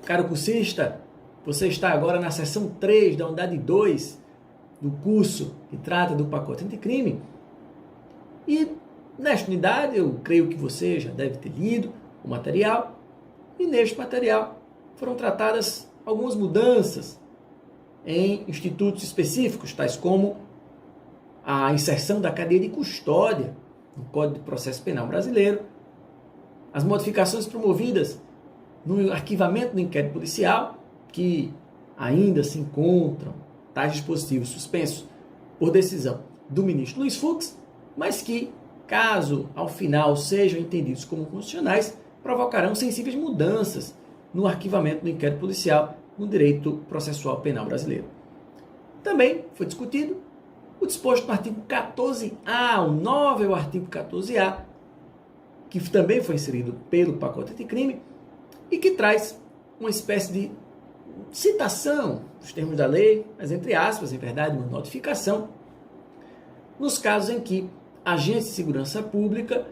caro cursista, você está agora na seção 3 da unidade 2 do curso que trata do pacote anticrime. E nesta unidade, eu creio que você já deve ter lido o material. E neste material foram tratadas algumas mudanças em institutos específicos, tais como a inserção da cadeia de custódia no Código de Processo Penal brasileiro, as modificações promovidas no arquivamento do inquérito policial, que ainda se encontram tais dispositivos suspensos por decisão do ministro Luiz Fux, mas que, caso ao final sejam entendidos como constitucionais, provocarão sensíveis mudanças no arquivamento do inquérito policial no direito processual penal brasileiro. Também foi discutido o disposto no artigo 14A, o novo artigo 14A, que também foi inserido pelo pacote anticrime e que traz uma espécie de citação dos termos da lei, mas entre aspas, em verdade, uma notificação, nos casos em que agentes de segurança pública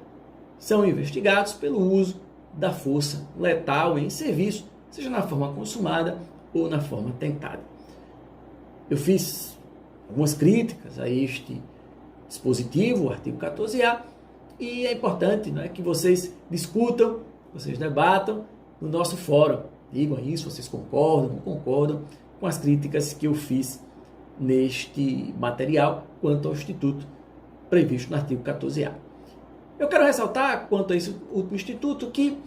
são investigados pelo uso da força letal em serviço, seja na forma consumada ou na forma tentada. Eu fiz algumas críticas a este dispositivo, o artigo 14A, e é importante, não é, que vocês discutam, vocês debatam no nosso fórum. Digam aí se vocês concordam, não concordam com as críticas que eu fiz neste material quanto ao instituto previsto no artigo 14A. Eu quero ressaltar, quanto a esse último instituto, que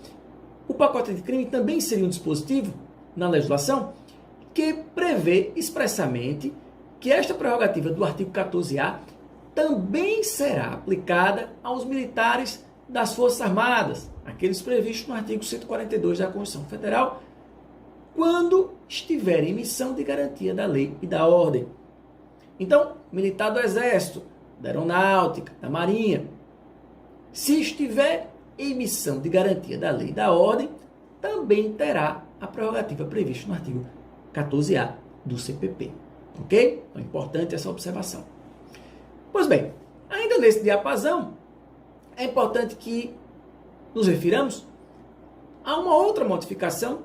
o pacote anticrime também seria um dispositivo na legislação que prevê expressamente que esta prerrogativa do artigo 14A também será aplicada aos militares das Forças Armadas, aqueles previstos no artigo 142 da Constituição Federal, quando estiverem em missão de garantia da lei e da ordem. Então, militar do Exército, da Aeronáutica, da Marinha, se estiver em missão de garantia da lei e da ordem, também terá a prerrogativa prevista no artigo 14A do CPP. Ok? Então é importante essa observação. Pois bem, ainda nesse diapasão, é importante que nos refiramos a uma outra modificação,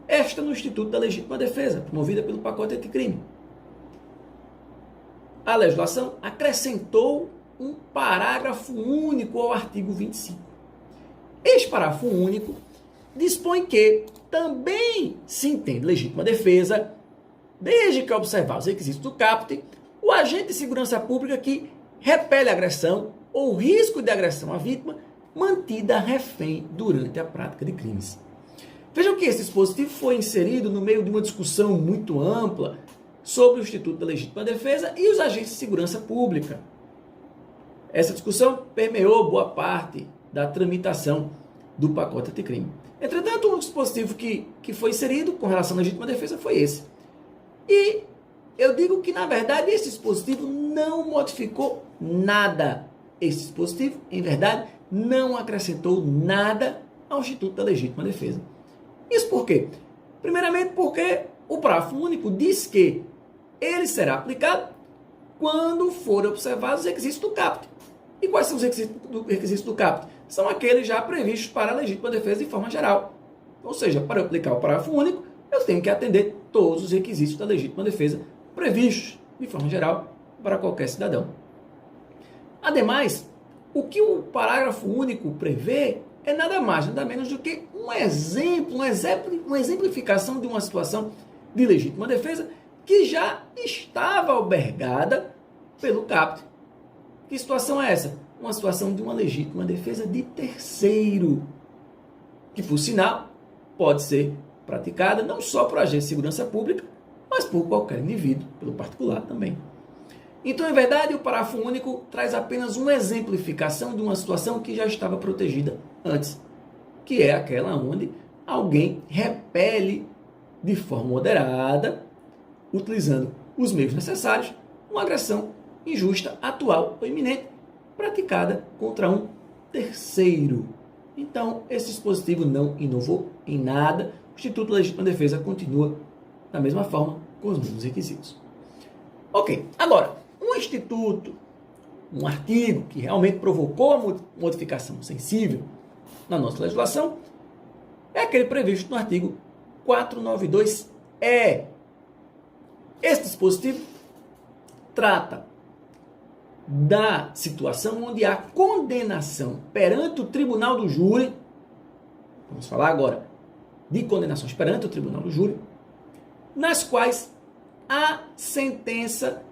esta no Instituto da Legítima Defesa, promovida pelo pacote anticrime. A legislação acrescentou um parágrafo único ao artigo 25. Este parágrafo único dispõe que também se entende legítima defesa, desde que observar os requisitos do caput, o agente de segurança pública que repele a agressão ou risco de agressão à vítima mantida refém durante a prática de crimes. Vejam que esse dispositivo foi inserido no meio de uma discussão muito ampla sobre o Instituto da Legítima Defesa e os agentes de segurança pública. Essa discussão permeou boa parte da tramitação do pacote anticrime. Entretanto, um dispositivo que foi inserido com relação à legítima defesa foi esse. E eu digo que, na verdade, esse dispositivo não modificou nada. Esse dispositivo, em verdade, não acrescentou nada ao Instituto da Legítima Defesa. Isso por quê? Primeiramente porque o parágrafo único diz que ele será aplicado quando forem observados os requisitos do caput. E quais são os requisitos do caput? São aqueles já previstos para a legítima defesa de forma geral. Ou seja, para eu aplicar o parágrafo único, eu tenho que atender todos os requisitos da legítima defesa previstos de forma geral para qualquer cidadão. Ademais, o que o parágrafo único prevê é nada mais, nada menos do que uma exemplificação de uma situação de legítima defesa que já estava albergada pelo caput. Que situação é essa? Uma situação de uma legítima defesa de terceiro, que, por sinal, pode ser praticada não só por agente de segurança pública, mas por qualquer indivíduo, pelo particular também. Então, em verdade, o parágrafo único traz apenas uma exemplificação de uma situação que já estava protegida antes, que é aquela onde alguém repele de forma moderada, utilizando os meios necessários, uma agressão injusta, atual ou iminente, praticada contra um terceiro. Então, esse dispositivo não inovou em nada. O Instituto da Legítima Defesa continua da mesma forma, com os mesmos requisitos. Ok, agora, um instituto, um artigo que realmente provocou a modificação sensível na nossa legislação é aquele previsto no artigo 492-E. Esse dispositivo trata da situação onde há condenação perante o tribunal do júri. Vamos falar agora de condenações perante o tribunal do júri, nas quais a sentença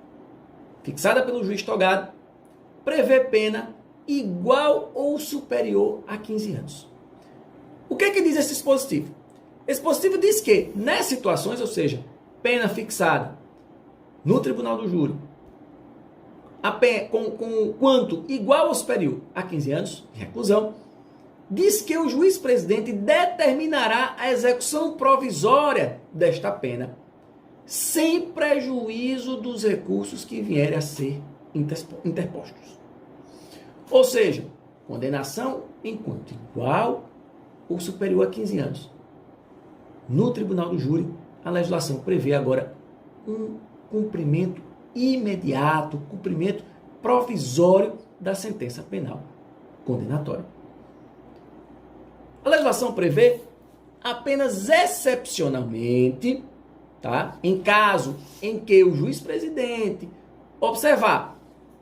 fixada pelo juiz togado prevê pena igual ou superior a 15 anos. O que diz esse dispositivo? Esse dispositivo diz que, nessas situações, ou seja, pena fixada no tribunal do júri, com quanto igual ou superior a 15 anos de reclusão, diz que o juiz-presidente determinará a execução provisória desta pena, sem prejuízo dos recursos que vierem a ser interpostos. Ou seja, condenação enquanto igual ou superior a 15 anos. No tribunal do júri, a legislação prevê agora um cumprimento imediato, cumprimento provisório da sentença penal condenatória. A legislação prevê apenas excepcionalmente, tá? Em caso em que o juiz-presidente observar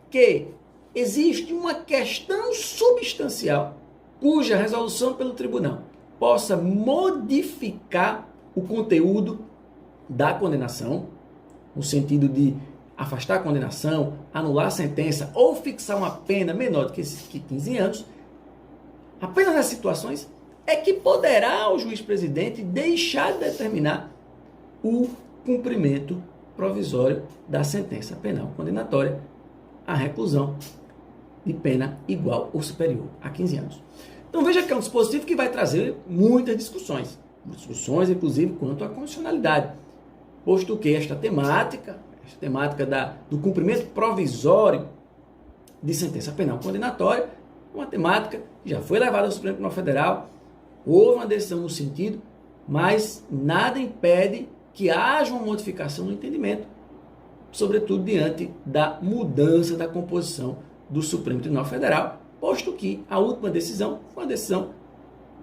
que existe uma questão substancial cuja resolução pelo tribunal possa modificar o conteúdo da condenação, no sentido de afastar a condenação, anular a sentença ou fixar uma pena menor do que 15 anos, apenas nessas situações é que poderá o juiz-presidente deixar de determinar o cumprimento provisório da sentença penal condenatória à reclusão de pena igual ou superior a 15 anos. Então veja que é um dispositivo que vai trazer muitas discussões, inclusive quanto à constitucionalidade, posto que esta temática do cumprimento provisório de sentença penal condenatória, uma temática que já foi levada ao Supremo Tribunal Federal, houve uma decisão no sentido, mas nada impede que haja uma modificação no entendimento, sobretudo diante da mudança da composição do Supremo Tribunal Federal, posto que a última decisão foi uma decisão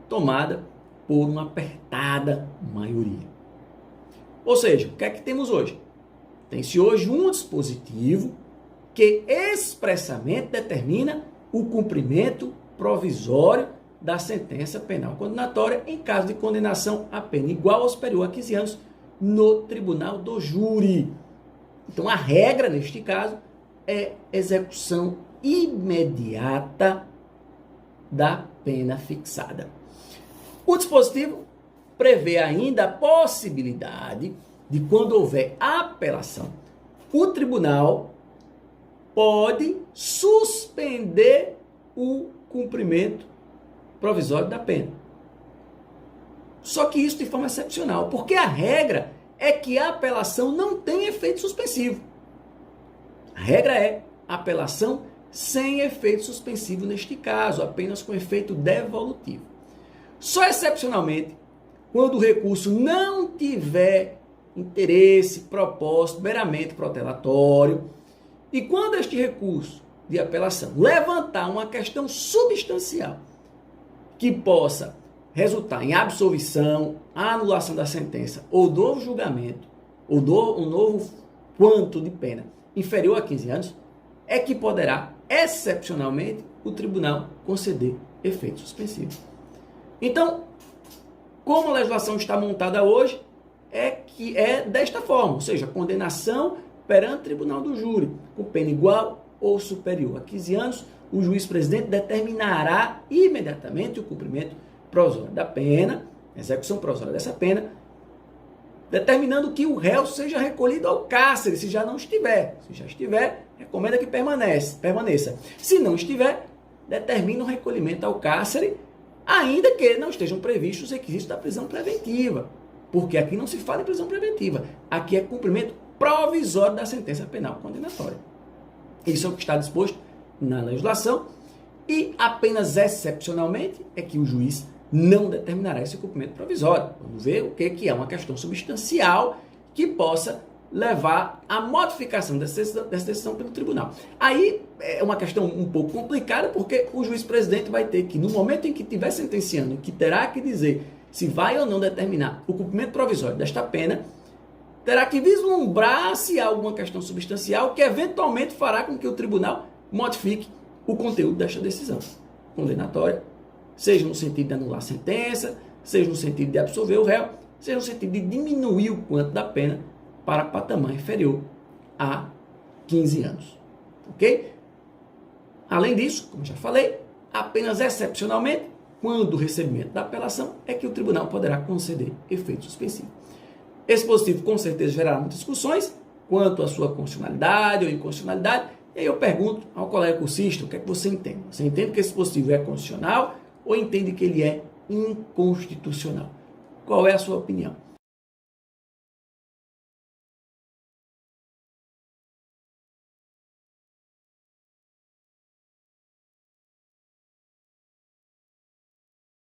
tomada por uma apertada maioria. Ou seja, o que é que temos hoje? Tem-se hoje um dispositivo que expressamente determina o cumprimento provisório da sentença penal condenatória em caso de condenação a pena igual ou superior a 15 anos no tribunal do júri. Então, a regra, neste caso, é execução imediata da pena fixada. O dispositivo prevê ainda a possibilidade de, quando houver apelação, o tribunal pode suspender o cumprimento provisório da pena. Só que isso de forma excepcional, porque a regra é que a apelação não tem efeito suspensivo. A regra é apelação sem efeito suspensivo neste caso, apenas com efeito devolutivo. Só excepcionalmente, quando o recurso não tiver interesse, propósito meramente protelatório, e quando este recurso de apelação levantar uma questão substancial que possa resultar em absolvição, anulação da sentença, ou novo julgamento, ou um novo quanto de pena inferior a 15 anos, é que poderá, excepcionalmente, o tribunal conceder efeito suspensivo. Então, como a legislação está montada hoje, é desta forma, ou seja, condenação perante o tribunal do júri, com pena igual ou superior a 15 anos, o juiz-presidente determinará imediatamente o cumprimento provisório da pena, execução provisória dessa pena, determinando que o réu seja recolhido ao cárcere, se já não estiver. Se já estiver, recomenda que permaneça. Se não estiver, determina o recolhimento ao cárcere, ainda que não estejam previstos os requisitos da prisão preventiva. Porque aqui não se fala em prisão preventiva. Aqui é cumprimento provisório da sentença penal condenatória. Isso é o que está disposto na legislação e apenas excepcionalmente é que o juiz não determinará esse cumprimento provisório. Vamos ver o que é uma questão substancial que possa levar à modificação dessa decisão pelo tribunal. Aí é uma questão um pouco complicada, porque o juiz-presidente vai ter que, no momento em que estiver sentenciando, que terá que dizer se vai ou não determinar o cumprimento provisório desta pena, terá que vislumbrar se há alguma questão substancial que eventualmente fará com que o tribunal modifique o conteúdo desta decisão condenatória, seja no sentido de anular a sentença, seja no sentido de absolver o réu, seja no sentido de diminuir o quanto da pena para patamar inferior a 15 anos. Ok? Além disso, como já falei, apenas excepcionalmente, quando o recebimento da apelação, é que o tribunal poderá conceder efeito suspensivo. Esse dispositivo com certeza gerará muitas discussões quanto à sua constitucionalidade ou inconstitucionalidade. E aí eu pergunto ao colega cursista, o que é que você entende? Você entende que esse dispositivo é constitucional ou entende que ele é inconstitucional? Qual é a sua opinião?